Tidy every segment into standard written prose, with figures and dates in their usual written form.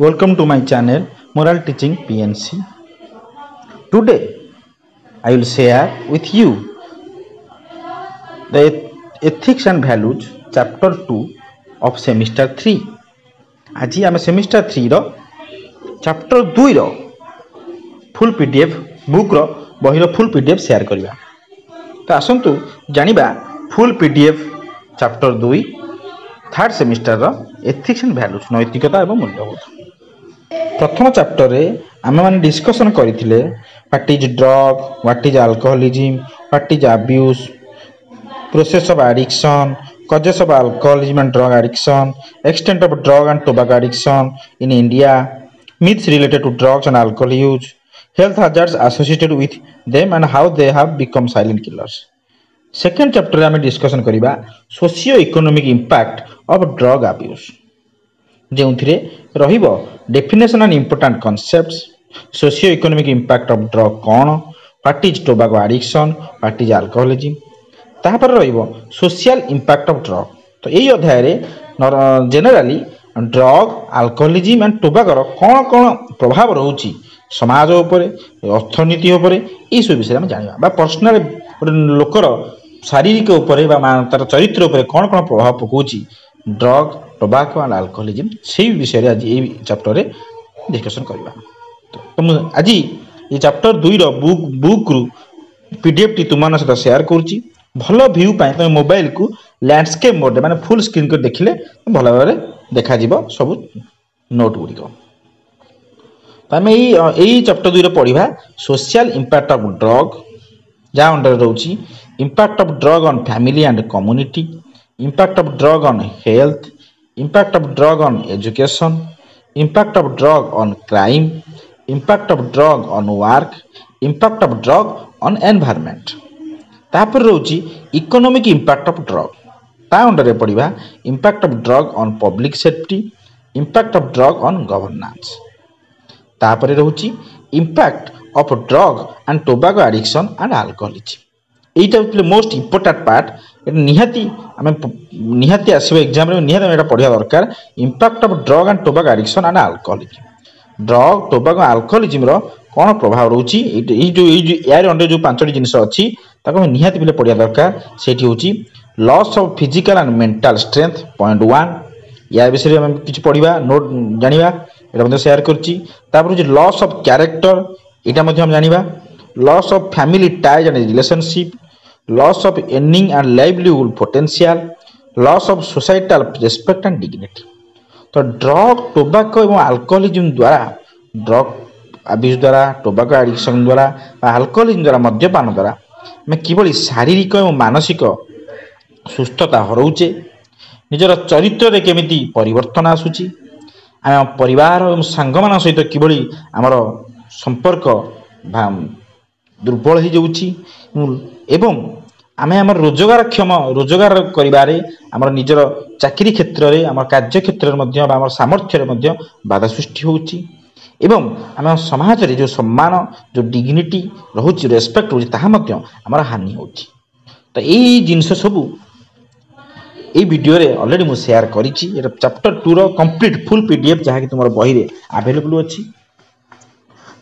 Welcome to my channel Moral Teaching PNC. Today I will share with you the Ethics and Values chapter 2 of semester 3. आज आम semester 3 रो chapter 2 रो full PDF book रो बही रो full PDF share करिया। तो आसंतु जानिबा full PDF chapter 2 third semester रो ethics and values नैतिकता एवं मूल्यबोध। प्रथम चैप्टर रे आमे माने डिस्कशन करिथिले what is drug, what is alcoholism, what is abuse, process of addiction, causes of alcoholism and drug addiction, extent of drug and tobacco addiction in India, myths related to drugs and alcohol use, health hazards associated with them and how they have become silent killers. Second chapter रे आमे discussion करिबा socio economic impact of drug abuse, जेउथिरे रहिबो definition and important concepts, socio economic impact of drug कोन, what is tobacco addiction, what is alcoholism, तापर रहिबो social impact of drug. तो एई अध्याय रे generally drug, alcoholism and tobacco रो कोन कोन प्रभाव रहउची समाज उपरे, अर्थनीति उपरे, ई सब विषय हम जानिबा बा पर्सनल लोकर शारीरिक उपरे बा तार चरित्र उपरे कोन कोन प्रभाव पकोची ड्रग, टोबैको एंड अल्कोहलिज्म, सेही विषय रे आज एई चैप्टर रे डिस्कशन करबा। तो आज ये चैप्टर 2 रो बुक रु पीडीएफ टी तुमान सहित शेयर करूची। भलो व्यू पाए तुम मोबाइल को लैंडस्केप मोड माने फुल स्क्रीन को देखिले भलो भाबरे देखा जिवो सब नोट गुडी को। तो आम यही चैप्टर 2 रे पढ़िबा सोशल इंपैक्ट ऑफ ड्रग, जहाँ अंडर रोची impact of drug on family and community, impact of drug on health, impact of drug on education, impact of drug on crime, impact of drug on work, impact of drug on environment. तापर रोची economic impact of drug, ता under रे पढ़िबा impact of drug on public safety, impact of drug on governance. तापर रोची impact of drug and tobacco addiction and alcoholism. Etah होतले most important part. एटा निहाती आसीबो exam रे, निहाती एटा पढ़िया दरकार। Impact of drug and tobacco addiction and alcoholism, drug, tobacco, alcoholism रो कोन प्रभाव रहउची, एई जो यार अंडर जो पांचटी जिंस अछि ताको निहाती बिले पढ़िया दरकार। सेठी होची loss of physical and mental strength point 1, या विषय हम किछ पढ़िबा नोट जानिबा, एटा मध्ये शेयर करछि। तापर होची लॉस ऑफ कैरेक्टर, एटा मध्ये हम जानिबा। Loss of family ties and relationship, loss of earning and livelihood potential, loss of societal respect and dignity. तो ड्रग, टोबैको एवं अल्कोहलिज्म द्वारा, ड्रग अब्यूज द्वारा, टोबैको एडिक्शन द्वारा, अल्कोहलिज्म द्वारा, मद्यपान द्वारा मैं किभली शारीरिक एवं मानसिक सुस्थता हरौचे, निजर चरित्र रे केमिति परिवर्तन आसुची, आम परिवार और सांग मान सहित किभली आमर संपर्क दुर्बल हो जाउची, एवं आमे आमर रोजगार करिबारे, आमर निजर चाकरी क्षेत्र रे, आमर कार्य क्षेत्र रे मध्य आमर सामर्थ्य रे मध्य बाधा सृष्टि होउची, एवं आम समाज रे जो सम्मान, जो डिग्निटी रहउची, रेस्पेक्ट होउची, ताहा मध्य आमर हानि होउची। तो एई जिंस सबु এই ভিডিওরে অলরেডি মু শেয়ার করিছি। এটা চ্যাপ্টার 2 র কমপ্লিট ফুল পিডিএফ যাহা কি তোমার বহিরে अवेलेबल अछि।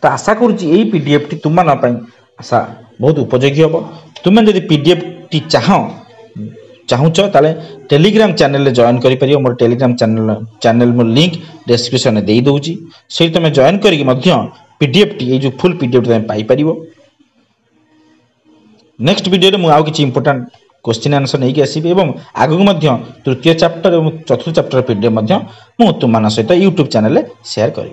তো আশা করছি এই পিডিএফ টি তোমার ପାଇଁ আশা বহুত উপযোগী হবো। তুমি যদি পিডিএফ টি চাহুছ তাহলে টেলিগ্রাম চ্যানেল রে জয়েন করি পারিও। মোর টেলিগ্রাম চ্যানেল মো লিংক ডেসক্রিপশন রে দেই দউছি, সেই তুমি জয়েন করি মধ্য পিডিএফ টি এই যে ফুল পিডিএফ তুমি পাই পারিবো। नेक्स्ट वीडियो रे मु आउ किछि इंपोर्टेंट क्वेश्चन आंसर नहीं कि आसीबे, एवं आगु मध्य तृतीय चैप्टर और चतुर्थ चैप्टर पीडीएफ मध्य मु तुम मान सहित यूट्यूब चैनल शेयर करी।